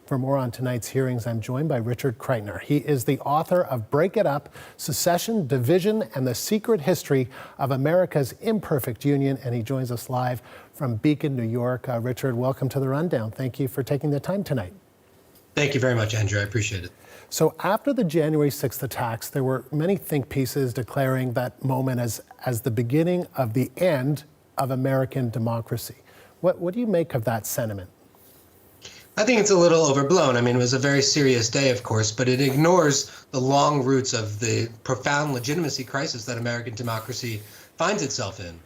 For more on tonight's hearings, I'm joined by Richard Kreitner. He is the author of Break It Up, Secession, Division, and the Secret History of America's Imperfect Union, and he joins us live from Beacon, New York. Richard, welcome to The Rundown. Thank you for taking the time tonight. Thank you very much, Andrew. I appreciate it. So after the January 6th attacks, there were many think pieces declaring that moment as the beginning of the end of American democracy. What do you make of that sentiment? I think it's a little overblown. I mean, it was a very serious day, of course, but it ignores the long roots of the profound legitimacy crisis that American democracy finds itself in.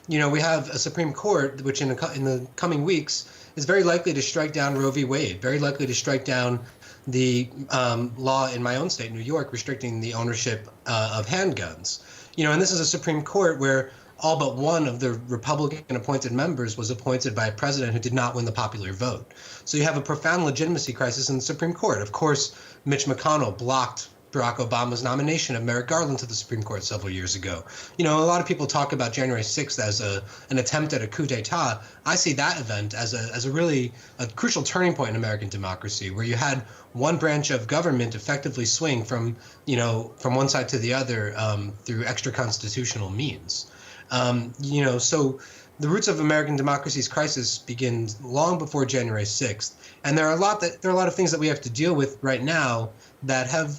You know, we have a Supreme Court, which in the coming weeks is very likely to strike down Roe v. Wade, very likely to strike down the law in my own state, New York, restricting the ownership of handguns. You know, and this is a Supreme Court where all but one of the Republican appointed members was appointed by a president who did not win the popular vote. So you have a profound legitimacy crisis in the Supreme Court. Of course, Mitch McConnell blocked Barack Obama's nomination of Merrick Garland to the Supreme Court several years ago. You know, a lot of people talk about January 6th as an attempt at a coup d'etat. I see that event as a really crucial turning point in American democracy, where you had one branch of government effectively swing from one side to the other through extra constitutional means. So the roots of American democracy's crisis begin long before January 6th. And there are a lot of things that we have to deal with right now that have,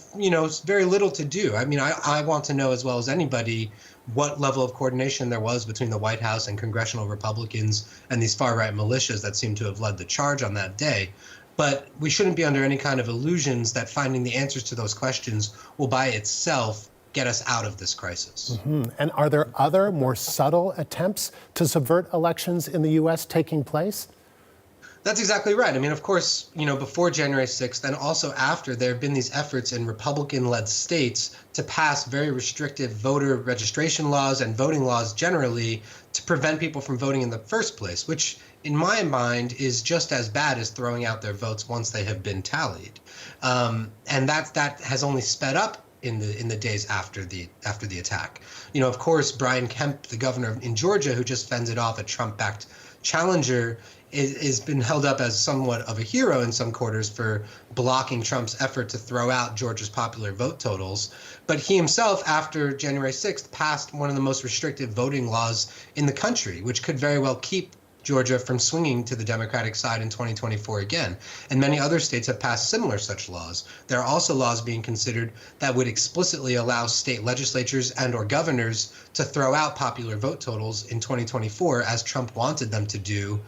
very little to do. I mean, I want to know as well as anybody what level of coordination there was between the White House and congressional Republicans and these far-right militias that seem to have led the charge on that day. But we shouldn't be under any kind of illusions that finding the answers to those questions will by itself get us out of this crisis. Mm-hmm. And are there other more subtle attempts to subvert elections in the U.S. taking place? That's exactly right. I mean, of course, before January 6th and also after, there have been these efforts in Republican-led states to pass very restrictive voter registration laws and voting laws generally to prevent people from voting in the first place, which in my mind is just as bad as throwing out their votes once they have been tallied. And that has only sped up in the days after the attack. Of course, Brian Kemp, the governor in Georgia, who just fended off a Trump-backed challenger, is been held up as somewhat of a hero in some quarters for blocking Trump's effort to throw out Georgia's popular vote totals. But he himself, after January 6th, passed one of the most restrictive voting laws in the country, which could very well keep Georgia from swinging to the Democratic side in 2024 again. And many other states have passed similar such laws. There are also laws being considered that would explicitly allow state legislatures and or governors to throw out popular vote totals in 2024, as Trump wanted them to do,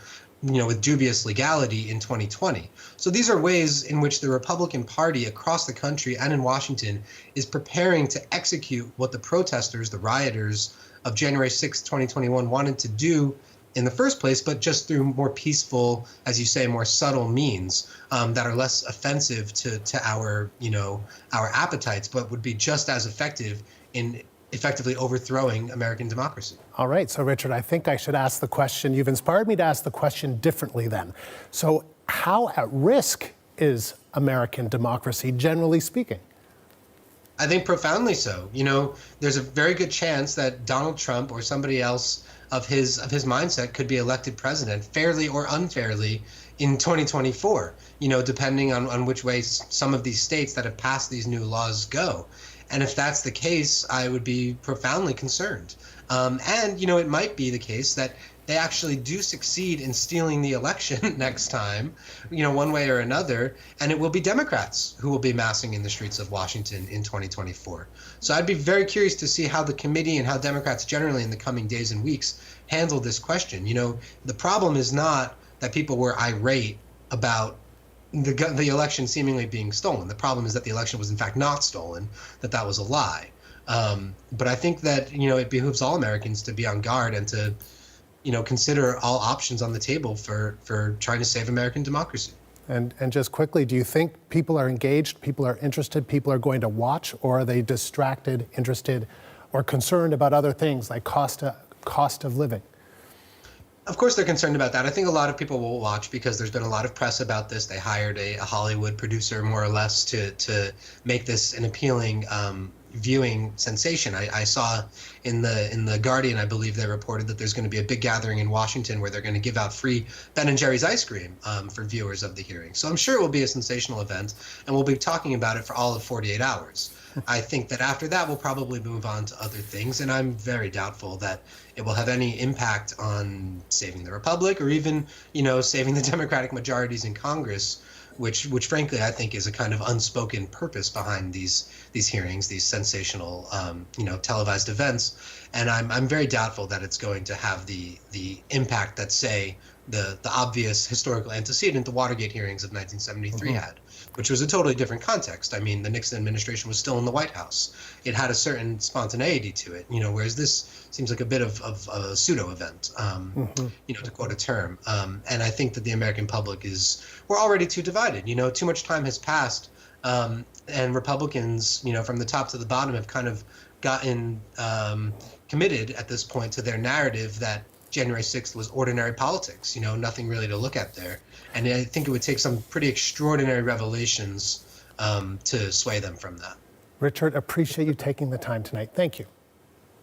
with dubious legality in 2020. So these are ways in which the Republican Party across the country and in Washington is preparing to execute what the protesters, the rioters of January 6, 2021 wanted to do in the first place, but just through more peaceful, as you say, more subtle means that are less offensive to our appetites, but would be just as effective in effectively overthrowing American democracy. All right. So, Richard, I think I should ask the question. You've inspired me to ask the question differently then. So how at risk is American democracy, generally speaking? I think profoundly so. There's a very good chance that Donald Trump or somebody else of his mindset could be elected president, fairly or unfairly, in 2024, depending on which way some of these states that have passed these new laws go. And if that's the case, I would be profoundly concerned. It might be the case that they actually do succeed in stealing the election next time, one way or another, and it will be Democrats who will be massing in the streets of Washington in 2024. So I'd be very curious to see how the committee and how Democrats generally in the coming days and weeks handle this question. The problem is not that people were irate about the election seemingly being stolen. The problem is that the election was in fact not stolen, that was a lie. But I think that, it behooves all Americans to be on guard and to, consider all options on the table for trying to save American democracy. And just quickly, do you think people are engaged, people are interested, people are going to watch, or are they distracted, interested, or concerned about other things like cost of living? Of course, they're concerned about that. I think a lot of people will watch because there's been a lot of press about this. They hired a Hollywood producer, more or less, to make this an appealing viewing sensation. I saw in the Guardian, I believe they reported that there's going to be a big gathering in Washington where they're going to give out free Ben & Jerry's ice cream for viewers of the hearing. So I'm sure it will be a sensational event, and we'll be talking about it for all of 48 hours. I think that after that, we'll probably move on to other things, and I'm very doubtful that it will have any impact on saving the republic or even, saving the Democratic majorities in Congress, which frankly I think is a kind of unspoken purpose behind these hearings, these sensational, televised events. And I'm very doubtful that it's going to have the impact that, say, the obvious historical antecedent, the Watergate hearings of 1973 had, which was a totally different context. I mean, the Nixon administration was still in the White House. It had a certain spontaneity to it, whereas this seems like a bit of a pseudo event, to quote a term. And I think that the American public we're already too divided. Too much time has passed, and Republicans, from the top to the bottom, have kind of gotten committed at this point to their narrative that January 6th was ordinary politics, nothing really to look at there. And I think it would take some pretty extraordinary revelations to sway them from that. Richard, appreciate you taking the time tonight. Thank you.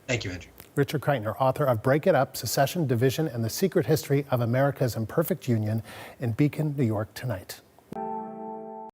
Thank you, Andrew. Richard Kreitner, author of Break It Up, Secession, Division, and the Secret History of America's Imperfect Union, in Beacon, New York tonight.